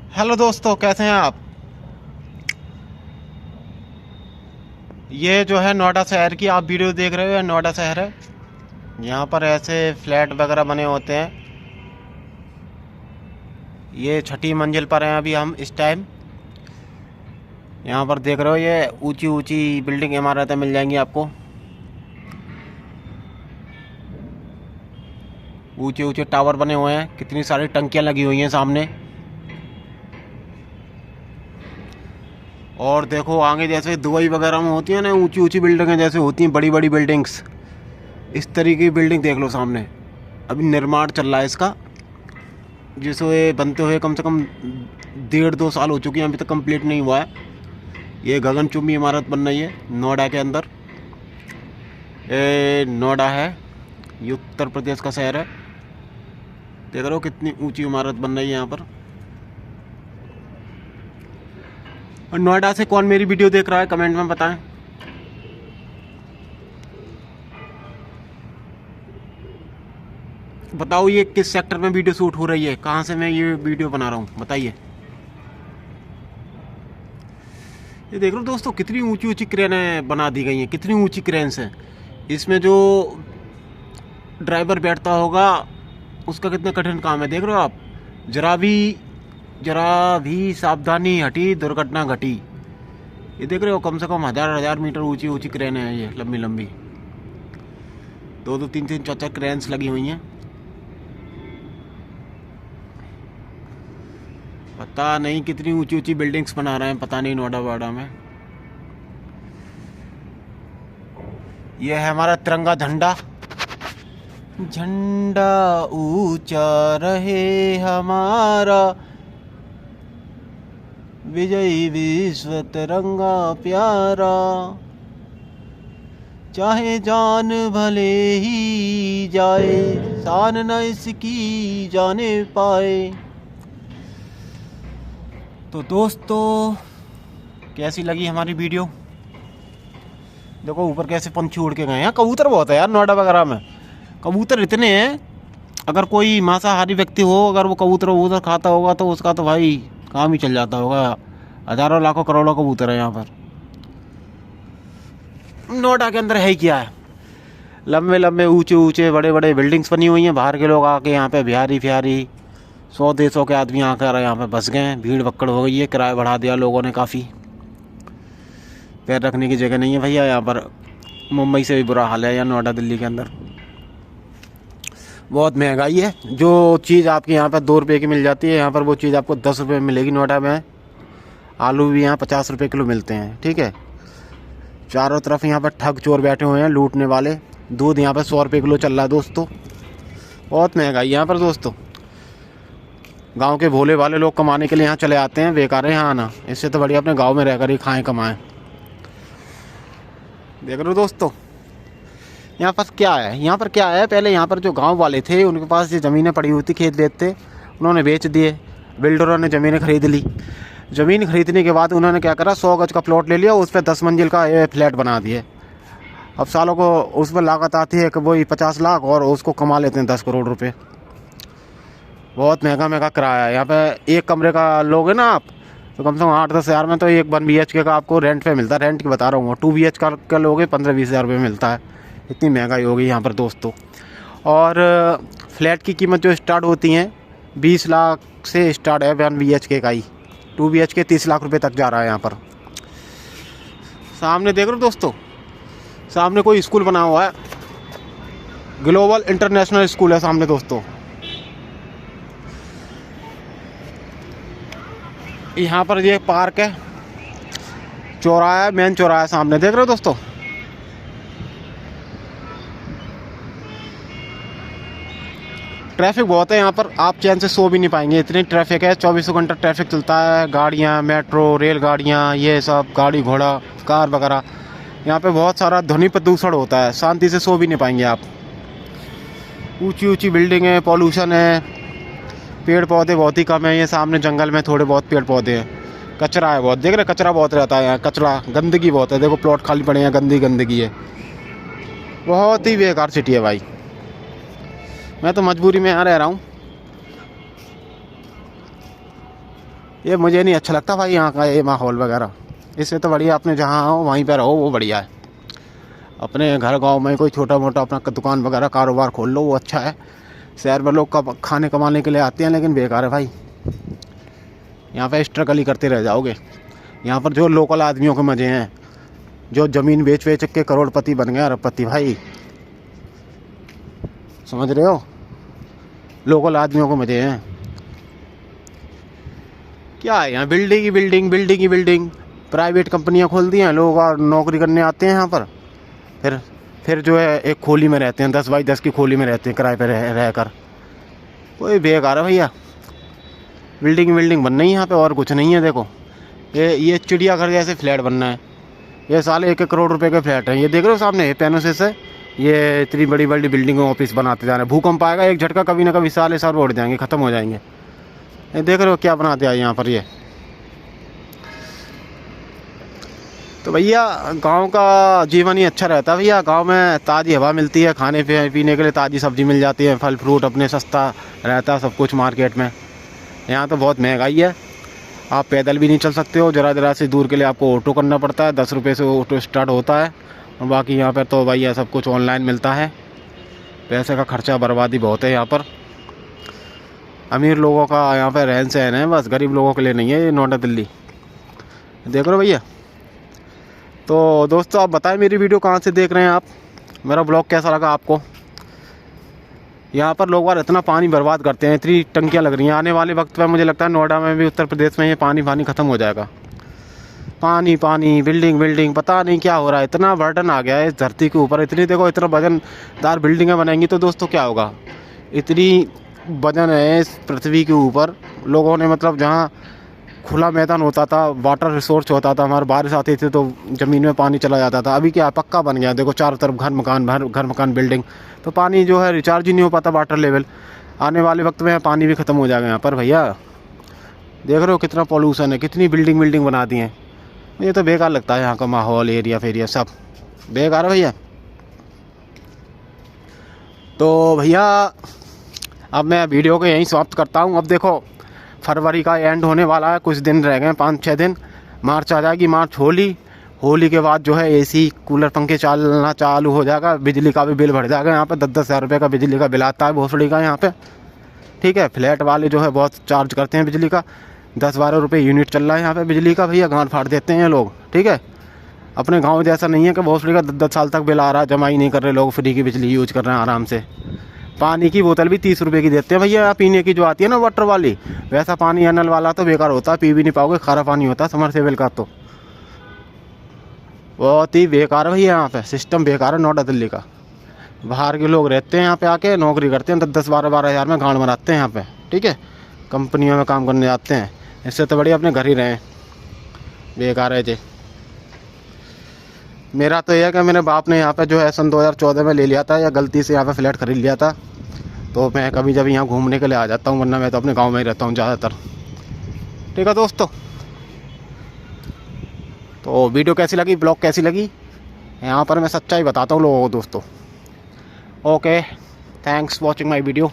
Hello दोस्तों, कैसे हैं आप। ये जो है नोएडा शहर की आप वीडियो देख रहे हो। ये नोएडा शहर है। यहाँ पर ऐसे फ्लैट वगैरह बने होते हैं। ये छठी मंजिल पर हैं अभी हम इस टाइम। यहाँ पर देख रहे हो ये ऊंची ऊंची बिल्डिंग इमारतें मिल जाएंगी आपको। ऊंचे ऊंचे टावर बने हुए हैं, कितनी सारी टंकियाँ लगी हुई हैं सामने। और देखो आगे जैसे दुबई वगैरह में होती है ना ऊंची ऊंची बिल्डिंगें जैसे होती हैं, बड़ी बड़ी बिल्डिंग्स, इस तरीके की बिल्डिंग देख लो सामने। अभी निर्माण चल रहा है इसका, जिसे बनते हुए कम से कम 1.5-2 साल हो चुके हैं, अभी तक कंप्लीट नहीं हुआ है। ये गगनचुंबी इमारत बन रही है नोएडा के अंदर। ये नोएडा है, ये उत्तर प्रदेश का शहर है। देख रहे हो कितनी ऊंची इमारत बन रही है यहाँ पर। और नोएडा से कौन मेरी वीडियो देख रहा है कमेंट में बताएं। बताओ ये किस सेक्टर में वीडियो शूट हो रही है, कहाँ से मैं ये वीडियो बना रहा हूँ, बताइए। ये देख लो दोस्तों कितनी ऊंची ऊंची क्रेनें बना दी गई हैं, कितनी ऊंची क्रेन्स हैं। इसमें जो ड्राइवर बैठता होगा उसका कितना कठिन काम है, देख रहे हो आप। जरा भी सावधानी हटी दुर्घटना घटी। ये देख रहे हो कम से कम हजार मीटर ऊंची ऊंची क्रेनें हैं, ये लंबी लंबी 2-2, 3-3, 4-4 क्रेन्स लगी हुई हैं। पता नहीं कितनी ऊंची ऊंची बिल्डिंग्स बना रहे हैं, पता नहीं नोएडा वाडा में। यह है हमारा तिरंगा झंडा। झंडा ऊंचा रहे हमारा, विजयी विश्व तिरंगा प्यारा। चाहे जान भले ही जाए, शान न इसकी जाने पाए। तो दोस्तों कैसी लगी हमारी वीडियो। देखो ऊपर कैसे पंछी उड़ के गए हैं। कबूतर बहुत है यार नोएडा वगैरह में, कबूतर इतने हैं। अगर कोई मांसाहारी व्यक्ति हो, अगर वो कबूतर वबूतर खाता होगा तो उसका तो भाई काम ही चल जाता होगा। हजारों लाखों करोड़ों कबूतर है यहाँ पर। नोएडा के अंदर है ही क्या है, लंबे लंबे ऊंचे ऊंचे बड़े बड़े बिल्डिंग्स बनी हुई हैं। बाहर के लोग आके यहाँ पे बिहारी फिहारी 100 देशों के आदमी आकर यहाँ पे बस गए हैं। भीड़ भक्कड़ हो गई है, किराया बढ़ा दिया लोगों ने काफ़ी। पैर रखने की जगह नहीं है भैया यहाँ पर। मुंबई से भी बुरा हाल है या नोएडा दिल्ली के अंदर। बहुत महंगाई है। जो चीज़ आपके यहाँ पर 2 रुपये की मिल जाती है, यहाँ पर वो चीज़ आपको 10 रुपये में मिलेगी नोएडा में। आलू भी यहाँ 50 रुपये किलो मिलते हैं, ठीक है। चारों तरफ यहाँ पर ठग चोर बैठे हुए हैं, लूटने वाले। दूध यहाँ पर 100 रुपये किलो चल रहा है दोस्तों। बहुत महंगाई यहाँ पर दोस्तों। गांव के भोले वाले लोग कमाने के लिए यहाँ चले आते हैं, बेकार है यहाँ आना। इससे तो बढ़िया अपने गांव में रहकर ही खाएं कमाएं। देख रहे हो दोस्तों यहाँ पर क्या है। यहाँ पर क्या है, पहले यहाँ पर जो गांव वाले थे उनके पास ये ज़मीनें पड़ी हुई थी, खेत वेत थे, उन्होंने बेच दिए। बिल्डरों ने ज़मीनें खरीद ली। ज़मीन खरीदने के बाद उन्होंने क्या करा, 100 गज का प्लॉट ले लिया, उस पर 10 मंजिल का फ्लैट बना दिए। अब सालों को उस पर लागत आती है कि वही 50 लाख, और उसको कमा लेते हैं 10 करोड़ रुपये। बहुत महंगा महंगा किराया है यहाँ पे। एक कमरे का लोगे ना आप तो कम से कम 8-10 हज़ार में तो एक 1 BHK का आपको रेंट पे मिलता है। रेंट की बता रहा हूँ। 2 BHK का लोगे 15-20 हज़ार रुपये मिलता है। इतनी महंगाई हो गई यहाँ पर दोस्तों। और फ्लैट की कीमत जो स्टार्ट होती हैं 20 लाख से स्टार्ट है 1 BHK का ही। 2 BHK 30 लाख रुपये तक जा रहा है यहाँ पर। सामने देख रहे हो दोस्तों, सामने कोई स्कूल बना हुआ है, ग्लोबल इंटरनेशनल स्कूल है सामने दोस्तों। यहाँ पर ये पार्क है, चौराहा है, मेन चौराहा है सामने, देख रहे हो दोस्तों। ट्रैफिक बहुत है यहाँ पर, आप चैन से सो भी नहीं पाएंगे, इतनी ट्रैफिक है। 24 घंटा ट्रैफिक चलता है। गाड़ियाँ, मेट्रो, रेलगाड़ियाँ, ये सब गाड़ी घोड़ा कार वगैरह। यहाँ पे बहुत सारा ध्वनि प्रदूषण होता है, शांति से सो भी नहीं पाएंगे आप। ऊंची ऊंची बिल्डिंगें, पॉल्यूशन है, पेड़ पौधे बहुत ही कम है। ये सामने जंगल में थोड़े बहुत पेड़ पौधे हैं। कचरा है बहुत, देख रहे कचरा बहुत रहता है यहाँ, कचरा गंदगी बहुत है। देखो प्लॉट खाली पड़े हैं, गंदगी है। बहुत ही बेकार सिटी है भाई। मैं तो मजबूरी में यहाँ रह रहा हूँ। ये मुझे नहीं अच्छा लगता भाई यहाँ का ये माहौल वगैरह। इससे तो बढ़िया अपने जहाँ हो वहीं पर रहो, वो बढ़िया है। अपने घर गांव में कोई छोटा मोटा अपना दुकान वगैरह कारोबार खोल लो, वो अच्छा है। शहर में लोग खाने कमाने के लिए आते हैं, लेकिन बेकार है भाई। यहाँ पे स्ट्रगल ही करते रह जाओगे। यहाँ पर जो लोकल आदमियों के मज़े हैं, जो ज़मीन बेच बेच के करोड़पति बन गए, अरबपति भाई, समझ रहे हो? लोकल आदमियों को मज़े हैं। क्या है यहाँ, बिल्डिंग ही बिल्डिंग, बिल्डिंग ही बिल्डिंग। प्राइवेट कंपनियाँ खोल दी हैं, लोग और नौकरी करने आते हैं यहाँ पर। फिर जो है एक खोली में रहते हैं, 10 बाई 10 की खोली में रहते हैं किराए पर रह कर। कोई बेकार है भैया। बिल्डिंग बनना ही यहाँ पे, और कुछ नहीं है। देखो ये चिड़ियाघर जैसे फ्लैट बनना है। ये साले 1-1 करोड़ रुपए के फ्लैट हैं। ये देख रहे हो सामने, ये पैनों से ये इतनी बड़ी बड़ी बिल्डिंग ऑफिस बनाते जा रहे हैं। भूकंप आएगा एक झटका, कभी ना कभी साले साल उड़ जाएंगे, ख़त्म हो जाएंगे। ये देख रहे हो क्या बनाते हैं यहाँ पर ये। तो भैया गांव का जीवन ही अच्छा रहता है भैया। गांव में ताज़ी हवा मिलती है, खाने पीने के लिए ताज़ी सब्ज़ी मिल जाती है, फल फ्रूट अपने सस्ता रहता है सब कुछ मार्केट में। यहाँ तो बहुत महंगाई है, आप पैदल भी नहीं चल सकते हो। ज़रा से दूर के लिए आपको ऑटो करना पड़ता है, 10 रुपये से ऑटो स्टार्ट होता है। और बाकी यहाँ पर तो भैया सब कुछ ऑनलाइन मिलता है। पैसे का खर्चा बर्बादी बहुत है यहाँ पर। अमीर लोगों का यहाँ पर रहन सहन है, बस गरीब लोगों के लिए नहीं है ये नोएडा दिल्ली। देख रहे हो भैया। तो दोस्तों आप बताएं मेरी वीडियो कहाँ से देख रहे हैं आप, मेरा ब्लॉग कैसा लगा आपको। यहाँ पर लोग बार इतना पानी बर्बाद करते हैं, इतनी टंकियाँ लग रही हैं। आने वाले वक्त में मुझे लगता है नोएडा में भी, उत्तर प्रदेश में, ये पानी ख़त्म हो जाएगा। पानी बिल्डिंग पता नहीं क्या हो रहा है। इतना बर्डन आ गया है इस धरती के ऊपर। इतनी देखो, इतना वजनदार बिल्डिंगें बनाएंगी तो दोस्तों क्या होगा। इतनी वजन है इस पृथ्वी के ऊपर। लोगों ने मतलब जहाँ खुला मैदान होता था, वाटर रिसोर्स होता था, हमारे बारिश आती थी तो ज़मीन में पानी चला जाता था। अभी क्या पक्का बन गया, देखो चारों तरफ घर मकान बिल्डिंग, तो पानी जो है रिचार्ज ही नहीं हो पाता, वाटर लेवल। आने वाले वक्त में पानी भी ख़त्म हो जाएगा यहाँ पर भैया। देख रहे हो कितना पॉल्यूशन है, कितनी बिल्डिंग बना दी हैं। ये तो बेकार लगता है यहाँ का माहौल, एरिया फेरिया सब बेकार है भैया। तो भैया अब मैं वीडियो को यहीं समाप्त करता हूँ। अब देखो फरवरी का एंड होने वाला है, कुछ दिन रह गए, 5-6 दिन। मार्च आ जाएगी, मार्च होली के बाद जो है एसी कूलर पंखे चलना चालू हो जाएगा। बिजली का भी बिल बढ़ जाएगा। यहाँ पे 10-10 हज़ार रुपये का बिजली का बिल आता है भोसड़ी का यहाँ पे, ठीक है। फ्लैट वाले जो है बहुत चार्ज करते हैं बिजली का, 10-12 रुपये यूनिट चल रहा है यहाँ पे बिजली का भैया। गांठ फाड़ देते हैं लोग, ठीक है। अपने गाँव जैसा नहीं है कि भोसड़ी का 10-10 साल तक बिल आ रहा है, जमा ही नहीं कर रहे लोग, फ्री की बिजली यूज कर रहे हैं आराम से। पानी की बोतल भी 30 रुपये की देते हैं भैया, पीने की जो आती है ना वाटर वाली। वैसा पानी या नल वाला तो बेकार होता है, पी भी नहीं पाओगे, खारा पानी होता है समरसेबल का। तो बहुत ही बेकार है भैया, यहाँ पे सिस्टम बेकार है नोएडा दिल्ली का। बाहर के लोग रहते हैं यहाँ पे आके, नौकरी करते हैं, 10-12 हज़ार में गांड बनाते हैं यहाँ पे, ठीक है। कंपनियों में काम करने जाते हैं। इससे तो बढ़िया अपने घर ही रहें, बेकार है जी। मेरा तो यह है कि मेरे बाप ने यहाँ पे जो है सन 2014 में ले लिया था, या गलती से यहाँ पे फ्लैट खरीद लिया था। तो मैं कभी जब यहाँ घूमने के लिए आ जाता हूँ, वरना मैं तो अपने गांव में ही रहता हूँ ज़्यादातर, ठीक है दोस्तों। तो वीडियो कैसी लगी, ब्लॉग कैसी लगी, यहाँ पर मैं सच्चाई बताता हूँ लोगों को दोस्तों। Okay, thanks watching my video.